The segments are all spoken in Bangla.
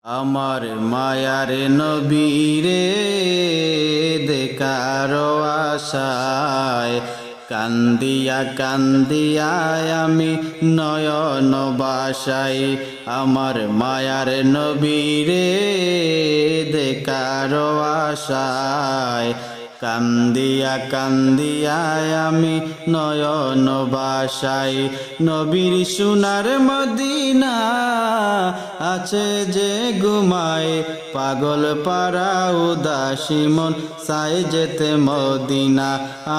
আমার মায়ার নবীরে দেখার আশায় কান্দিয়া কান্দিয়া আমি নয়ন বাসাই। আমার মায়ার নবীরে দেখার আশায় কান্দিয়া কান্দিয়া আমি নয়ন বাসাই। নবীর সোনার মদিনা আছে যে ঘুমায়, পাগল পারা উদাসী মন চায় যেতে মদিনা,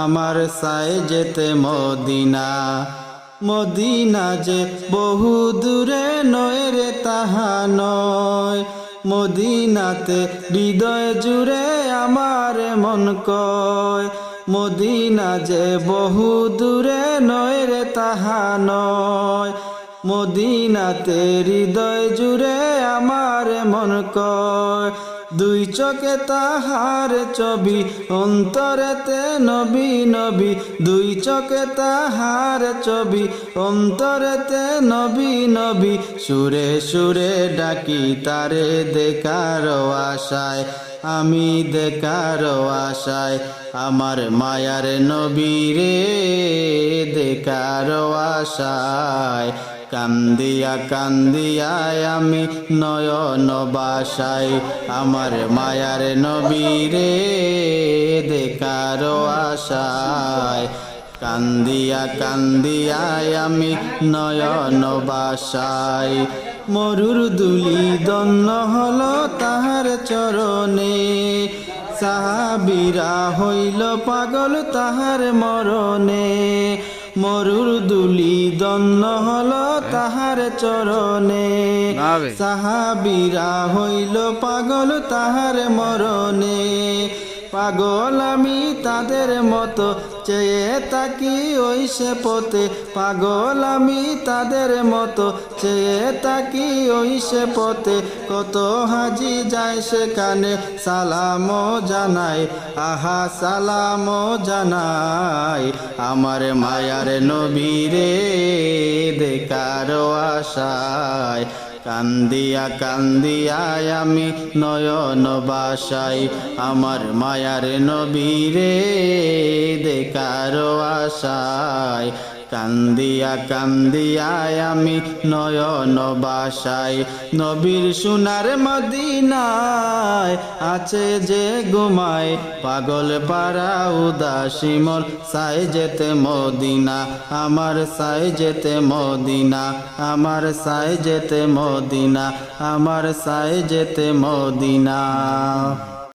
আমার চায় যেতে মদিনা। মদিনা যে বহু দূরে নয় রে তাহা নয়, মদিনাতে হৃদয় জুড়ে আমার মন কয়। মদিনা যে বহু দূরে নয় রে তাহা নয়, মদিনাতে হৃদয় জুড়ে আমার মন কয়। দুই চোখে তাহার ছবি অন্তরেতে নবী নবী, দুই চোখে তাহার ছবি অন্তরেতে নবী নবী। সুরে সুরে ডাকি তারে দেখার আশায়, আমি দেখার আশায়। আমার মায়ার নবীরে দেখার আশায় কান্দিয়া কান্দিয়া আমি নয়ন বাসাই। আমার মায়ার নবীরে দেখার আশায় কান্দিয়া কান্দিয়া আমি নয়ন বাসাই। মরুর দুলি দন্ন হলো তাহার চরণে, সাহাবীরা হইল পাগল তাহার মরণে। মরুর দুলি দন্ন হলো তাহার চরণে, সাহাবীরা হইল পাগল তাহার মরণে। পাগল আমি তাদের মতো চেয়ে তাকি ওই সে পথে, পাগল আমি তাদের মতো চেয়ে তাকি ওই সে পথে। কত হাজি যায় সেখানে সালাম জানাই, আহা সালাম জানাই। আমার মায়ার নবীরে দেখার আশায় কান্দিয়া কান্দিয়া আমি নয়ন বাসাই। আমার মায়ার নবীরে দেখার আশায় কান্দিয়া কান্দিয়া আমি নয়ন বাসাই। নবীর সোনার মদিনায় আছে যে ঘুমায়, পাগল পারা উদাসী মন চায় যেতে মদিনা, আমার চায় যেতে মদিনা, আমার চায় যেতে মদিনা, আমার চায় যেতে মদিনা।